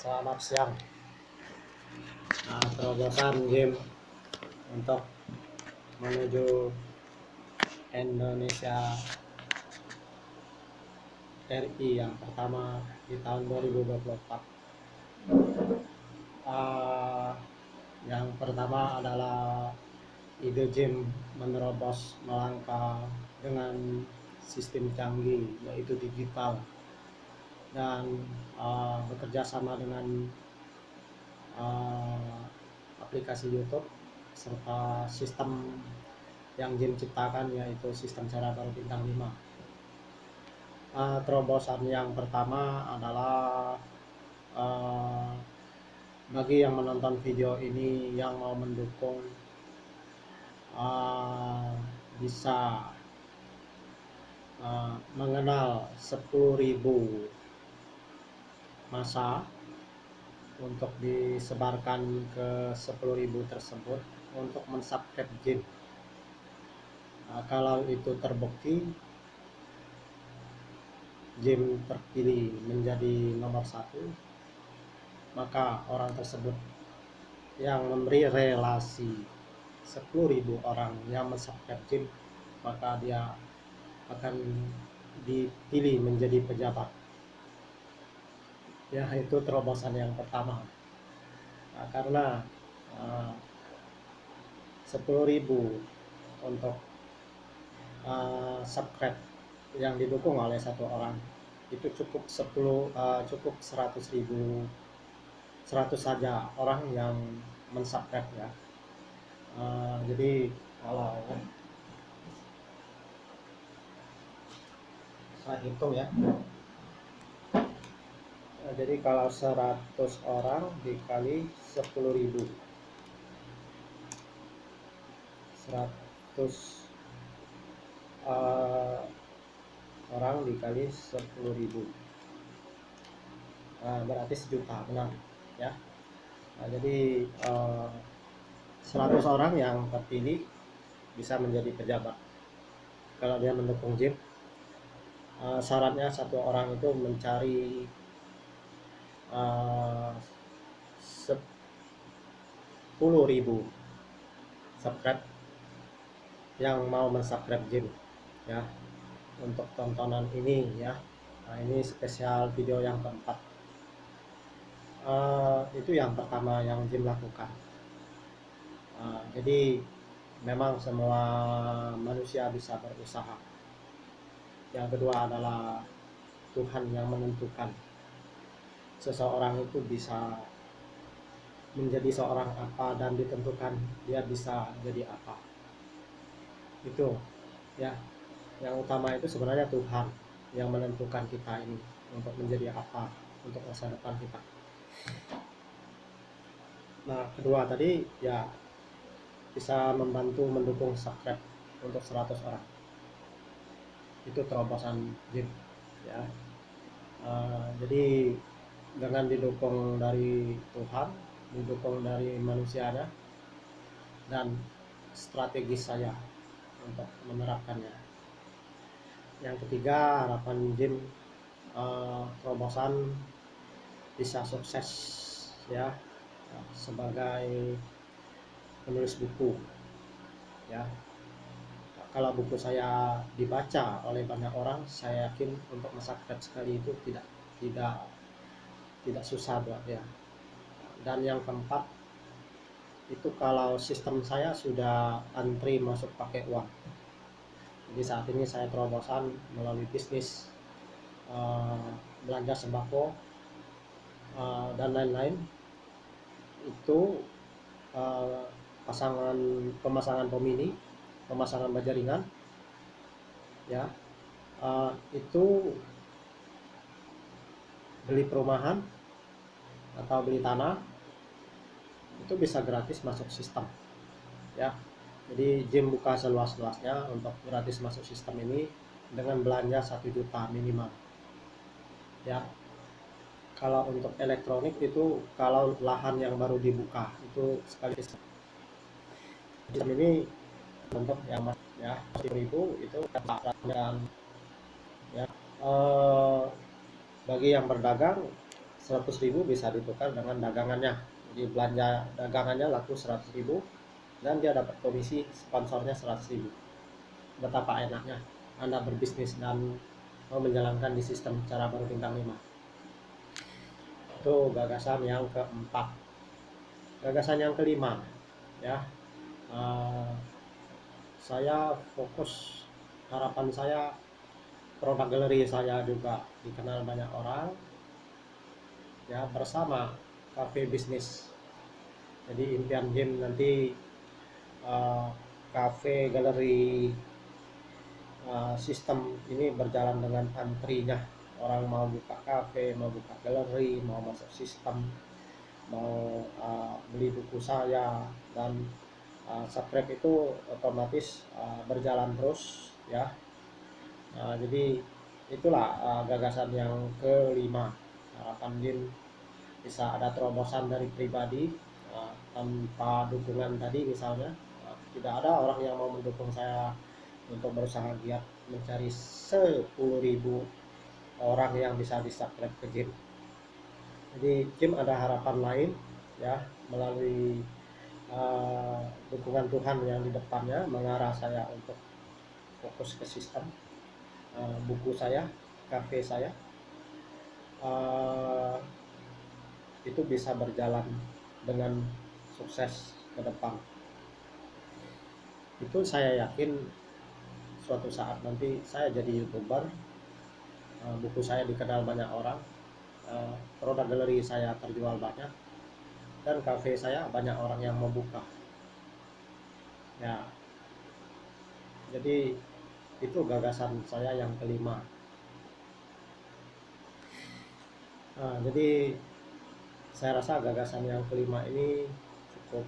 Selamat siang. Terobosan game untuk menuju Indonesia RI yang pertama di tahun 2024. Yang pertama adalah ide game menerobos melangkah dengan sistem canggih yaitu digital dan bekerja sama dengan aplikasi YouTube serta sistem yang game ciptakan yaitu sistem cara baru bintang 5. Terobosan yang pertama adalah bagi yang menonton video ini yang mau mendukung bisa mengenal 10.000 masa untuk disebarkan ke 10.000 tersebut untuk mensubscribe game. Kalau itu terbukti, game terpilih menjadi nomor 1, maka orang tersebut yang memberi relasi 10.000 orang yang mensubscribe game, maka dia akan dipilih menjadi pejabat. Ya, itu terobosan yang pertama. Karena 10.000 untuk subscribe yang didukung oleh satu orang itu cukup 100.000 saja orang yang mensubscribe ya. Jadi kalau saya hitung ya, jadi kalau 100 orang dikali 10.000, 100 orang dikali 10.000, berarti 1 juta, benar ya. Jadi 100 orang yang terpilih bisa menjadi pejabat kalau dia mendukung game. Syaratnya satu orang itu mencari 10.000 subscribe yang mau mensubscribe game ya untuk tontonan ini ya. Ini spesial video yang keempat. Itu yang pertama yang game lakukan. Jadi memang semua manusia bisa berusaha. Yang kedua adalah Tuhan yang menentukan seseorang itu bisa menjadi seorang apa dan ditentukan dia bisa jadi apa. Itu ya, yang utama itu sebenarnya Tuhan yang menentukan kita ini untuk menjadi apa untuk masa depan kita. Nah, kedua tadi ya bisa membantu mendukung subscribe untuk 100 orang. Itu terobosan game ya. Jadi dengan didukung dari Tuhan, didukung dari manusianya, dan strategis saya untuk menerapkannya. Yang ketiga, harapan game terobosan bisa sukses ya sebagai penulis buku ya. Kalau buku saya dibaca oleh banyak orang, saya yakin untuk mensubscribe sekali itu tidak susah buat dia. Dan yang keempat itu kalau sistem saya sudah antri masuk pakai uang. Jadi saat ini saya terobosan melalui bisnis belanja sembako dan lain-lain. Itu pemasangan pemini, pemasangan bajaringan ya, itu beli perumahan atau beli tanah itu bisa gratis masuk sistem ya. Jadi game buka seluas-luasnya untuk gratis masuk sistem ini dengan belanja 1 juta minimal ya. Kalau untuk elektronik itu kalau lahan yang baru dibuka itu sekali sistem ini untuk yang ya 10.000 itu dan ya bagi yang berdagang 100.000 bisa ditukar dengan dagangannya. Jadi belanja dagangannya laku 100.000 dan dia dapat komisi sponsornya 100.000. Betapa enaknya Anda berbisnis dan mau menjalankan di sistem cara baru bintang 5. Itu gagasan yang keempat. Gagasan yang kelima, ya, saya fokus, harapan saya produk galeri saya juga dikenal banyak orang, ya, bersama cafe bisnis. Jadi impian Jim nanti cafe galeri sistem ini berjalan dengan antrinya. Orang mau buka cafe, mau buka galeri, mau masuk sistem, mau beli buku saya, dan subscribe itu otomatis berjalan terus, ya. Jadi itulah gagasan yang kelima. Harapan Jin bisa ada terobosan dari pribadi, tanpa dukungan tadi misalnya, tidak ada orang yang mau mendukung saya untuk berusaha giat mencari 10.000 orang yang bisa di-subscribe ke Jim. Jadi Jim ada harapan lain, ya, melalui dukungan Tuhan yang di depannya mengarah saya untuk fokus ke sistem, buku saya, cafe saya, itu bisa berjalan dengan sukses ke depan. Itu saya yakin suatu saat nanti saya jadi YouTuber, buku saya dikenal banyak orang, produk galeri saya terjual banyak, dan cafe saya banyak orang yang mau buka, ya. Jadi itu gagasan saya yang kelima. Jadi saya rasa gagasan yang kelima ini cukup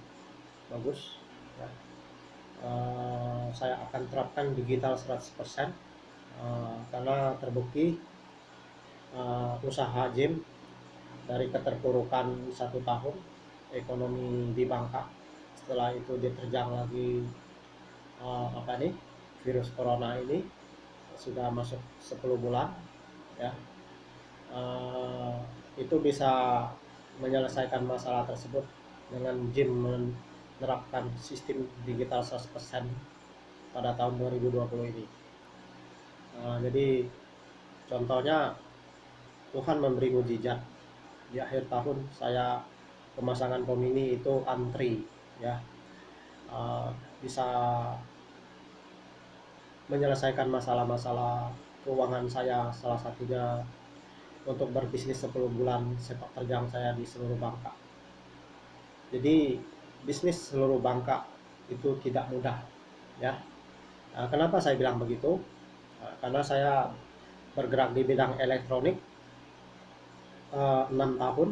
bagus, ya. Saya akan terapkan digital 100%, karena terbukti usaha Jim dari keterpurukan 1 tahun ekonomi di Bangka, setelah itu diterjang lagi virus corona ini, sudah masuk 10 bulan, ya. Itu bisa menyelesaikan masalah tersebut dengan Jim menerapkan sistem digital 100% pada tahun 2020 ini. Jadi contohnya Tuhan memberi mujizat. Di akhir tahun saya pemasangan komini itu antri, ya, bisa menyelesaikan masalah-masalah keuangan saya, salah satunya untuk berbisnis 10 bulan sepak terjang saya di seluruh Bangka. Jadi bisnis seluruh Bangka itu tidak mudah, ya. Kenapa saya bilang begitu? Karena saya bergerak di bidang elektronik 6 tahun.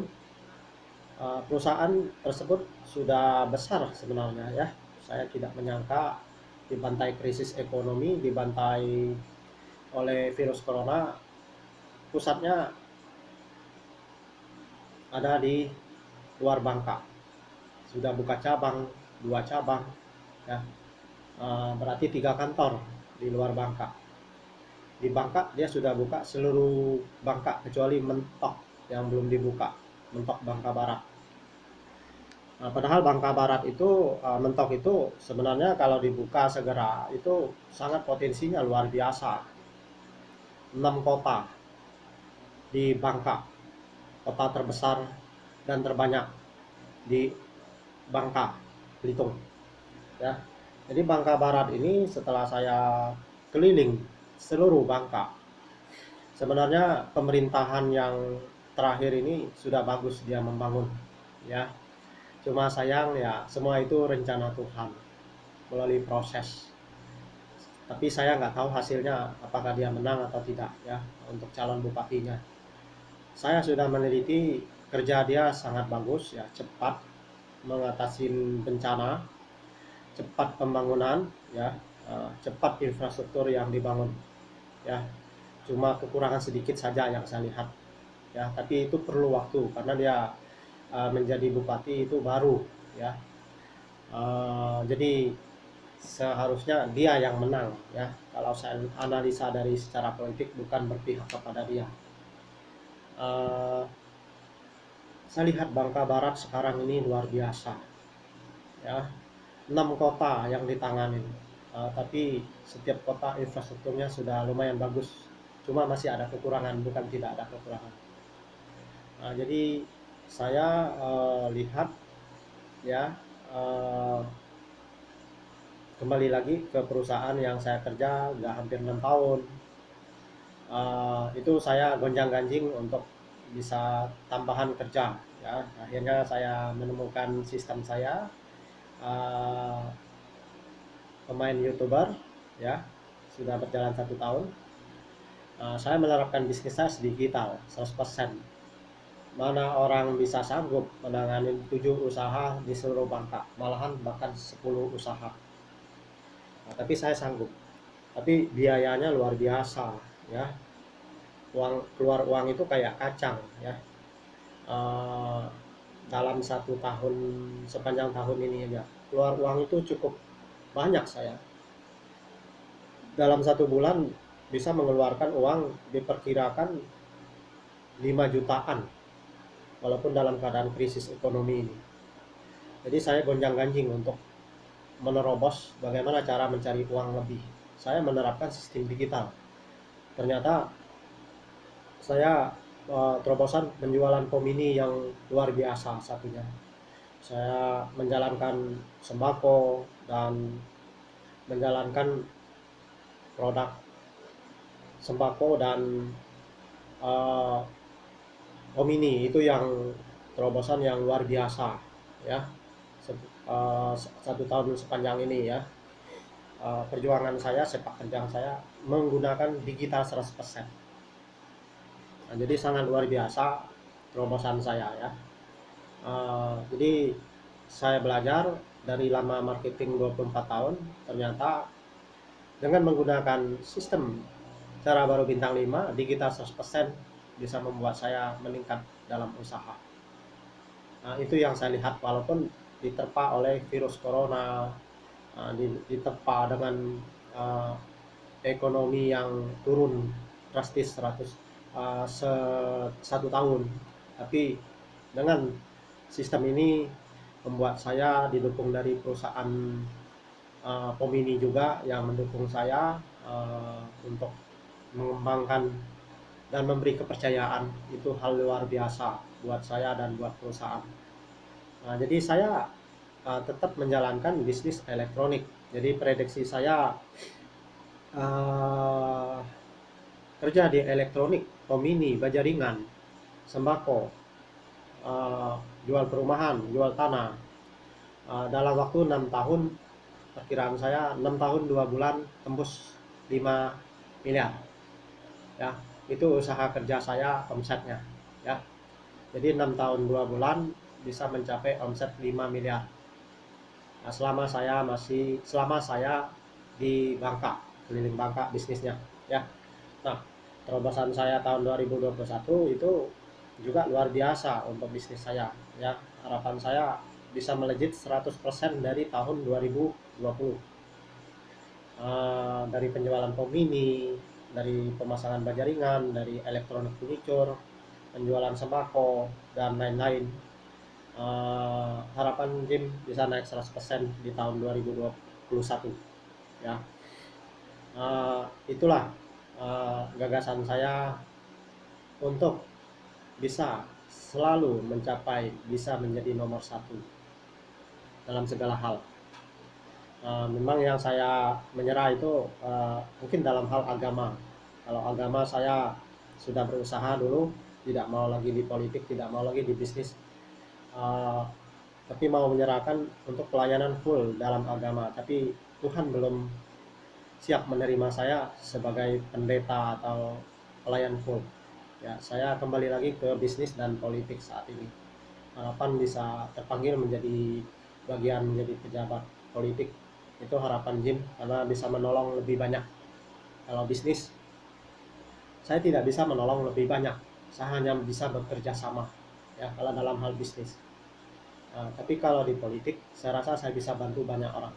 Perusahaan tersebut sudah besar sebenarnya, ya. Saya tidak menyangka dibantai krisis ekonomi, dibantai oleh virus corona, pusatnya ada di luar Bangka. Sudah buka cabang, 2 cabang, ya. Berarti 3 kantor di luar Bangka. Di Bangka dia sudah buka seluruh Bangka kecuali Mentok yang belum dibuka, Mentok Bangka Barat. Padahal Bangka Barat itu, Mentok itu sebenarnya kalau dibuka segera itu sangat potensinya luar biasa. 6 kota di Bangka, kota terbesar dan terbanyak di Bangka, Belitung, ya. Jadi Bangka Barat ini setelah saya keliling seluruh Bangka, sebenarnya pemerintahan yang terakhir ini sudah bagus dia membangun, ya. Cuma sayang, ya, semua itu rencana Tuhan melalui proses. Tapi saya nggak tahu hasilnya apakah dia menang atau tidak, ya, untuk calon bupatinya. Saya sudah meneliti kerja dia sangat bagus, ya, cepat mengatasi bencana, cepat pembangunan, ya, cepat infrastruktur yang dibangun, ya. Cuma kekurangan sedikit saja yang saya lihat, ya, tapi itu perlu waktu karena dia menjadi bupati itu baru, ya. Jadi seharusnya dia yang menang, ya, kalau saya analisa dari secara politik, bukan berpihak kepada dia. Saya lihat Bangka Barat sekarang ini luar biasa, ya. 6 kota yang ditangani. Tapi setiap kota infrastrukturnya sudah lumayan bagus, cuma masih ada kekurangan, bukan tidak ada kekurangan. Jadi saya lihat, ya, eh, kembali lagi ke perusahaan yang saya kerja udah hampir 6 tahun. Itu saya gonjang-ganjing untuk bisa tambahan kerja, ya. Akhirnya saya menemukan sistem saya, uh, pemain YouTuber, ya, sudah berjalan 1 tahun. Saya menerapkan bisnis saya digital 100%. Mana orang bisa sanggup menangani 7 usaha di seluruh Bangka, malahan bahkan 10 usaha. Tapi saya sanggup. Tapi biayanya luar biasa, ya. Keluar uang itu kayak kacang, ya. Uh, Dalam 1 tahun, sepanjang tahun ini aja keluar uang itu cukup banyak. Saya dalam 1 bulan bisa mengeluarkan uang diperkirakan 5 jutaan, walaupun dalam keadaan krisis ekonomi ini. Jadi saya gonjang-ganjing untuk menerobos bagaimana cara mencari uang lebih. Saya menerapkan sistem digital. Ternyata saya terobosan penjualan pomini yang luar biasa satunya. Saya menjalankan sembako dan menjalankan produk sembako dan uh, pomini itu yang terobosan yang luar biasa, ya. 1 tahun sepanjang ini, ya, perjuangan saya, sepak terjang saya menggunakan digital 100%. Jadi sangat luar biasa terobosan saya, ya. Jadi saya belajar dari lama marketing 24 tahun, ternyata dengan menggunakan sistem cara baru bintang 5 digital 100% bisa membuat saya meningkat dalam usaha. Itu yang saya lihat, walaupun diterpa oleh virus corona, diterpa dengan ekonomi yang turun drastis 1 tahun. Tapi dengan sistem ini membuat saya didukung dari perusahaan Pomini juga yang mendukung saya untuk mengembangkan dan memberi kepercayaan. Itu hal luar biasa buat saya dan buat perusahaan. Jadi saya tetap menjalankan bisnis elektronik. Jadi prediksi saya kerja di elektronik, pomini, bajaringan, sembako, jual perumahan, jual tanah. Dalam waktu 6 tahun, perkiraan saya 6 tahun 2 bulan tembus 5 miliar. Ya, itu usaha kerja saya omsetnya, ya. Jadi 6 tahun 2 bulan bisa mencapai omset 5 miliar. Selama saya di Bangka, keliling Bangka bisnisnya, ya. Nah, terobosan saya tahun 2021 itu juga luar biasa untuk bisnis saya, ya. Harapan saya bisa melejit 100% dari tahun 2020. Dari penjualan pomini, dari pemasangan bajaringan, dari elektronik furniture, penjualan sembako, dan lain-lain. Harapan Jim bisa naik 100% di tahun 2021, ya. Itulah gagasan saya untuk bisa selalu mencapai, bisa menjadi nomor 1 dalam segala hal. Memang yang saya menyerah itu mungkin dalam hal agama. Kalau agama saya sudah berusaha dulu, tidak mau lagi di politik, tidak mau lagi di bisnis, tapi mau menyerahkan untuk pelayanan full dalam agama. Tapi Tuhan belum siap menerima saya sebagai pendeta atau pelayan full, ya. Saya kembali lagi ke bisnis dan politik saat ini. Harapan bisa terpanggil menjadi bagian menjadi pejabat politik, itu harapan Jim, karena bisa menolong lebih banyak. Kalau bisnis saya tidak bisa menolong lebih banyak, saya hanya bisa bekerja sama, ya, kalau dalam hal bisnis. Tapi kalau di politik saya rasa saya bisa bantu banyak orang.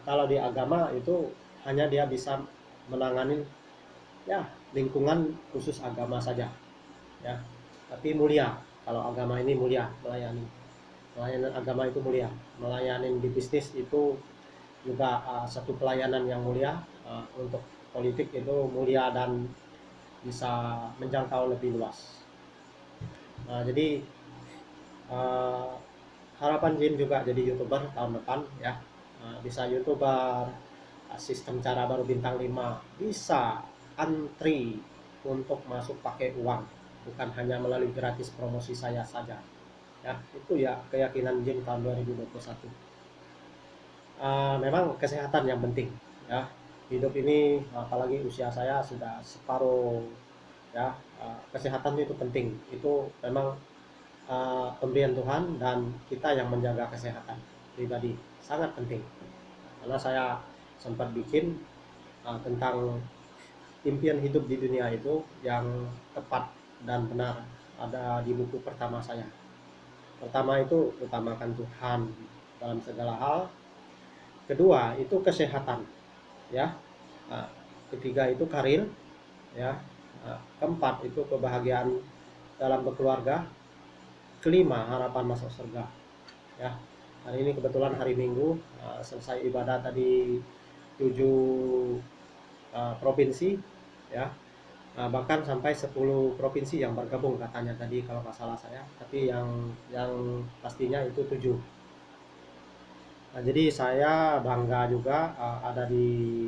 Kalau di agama itu hanya dia bisa menangani, ya, lingkungan khusus agama saja, ya. Tapi mulia kalau agama ini mulia, melayani. Pelayanan agama itu mulia, melayani di bisnis itu juga satu pelayanan yang mulia. Untuk politik itu mulia dan bisa menjangkau lebih luas. Nah, jadi uh, harapan Jin juga jadi YouTuber tahun depan ya. Bisa YouTuber, sistem cara baru bintang 5, bisa antri untuk masuk pakai uang, bukan hanya melalui gratis promosi saya saja ya. Itu ya keyakinan Jin tahun 2021. Memang kesehatan yang penting ya, hidup ini apalagi usia saya sudah separuh ya. Kesehatan itu penting, itu memang pemberian Tuhan, dan kita yang menjaga kesehatan pribadi sangat penting. Karena saya sempat bikin tentang impian hidup di dunia itu yang tepat dan benar, ada di buku pertama saya. Pertama itu utamakan Tuhan dalam segala hal, kedua itu kesehatan ya, ketiga itu karir ya, keempat itu kebahagiaan dalam berkeluarga, kelima harapan masuk surga ya. Hari ini kebetulan hari Minggu, selesai ibadah tadi 7 provinsi ya. Bahkan sampai 10 provinsi yang bergabung katanya tadi kalau nggak salah saya, tapi yang pastinya itu 7. Jadi saya bangga juga ada di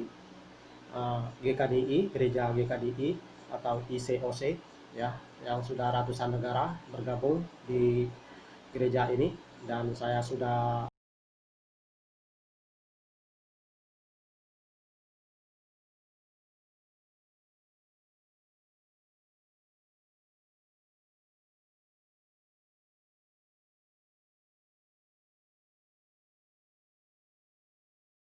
GKDI, Gereja GKDI atau ICOC ya, yang sudah ratusan negara bergabung di gereja ini, dan saya sudah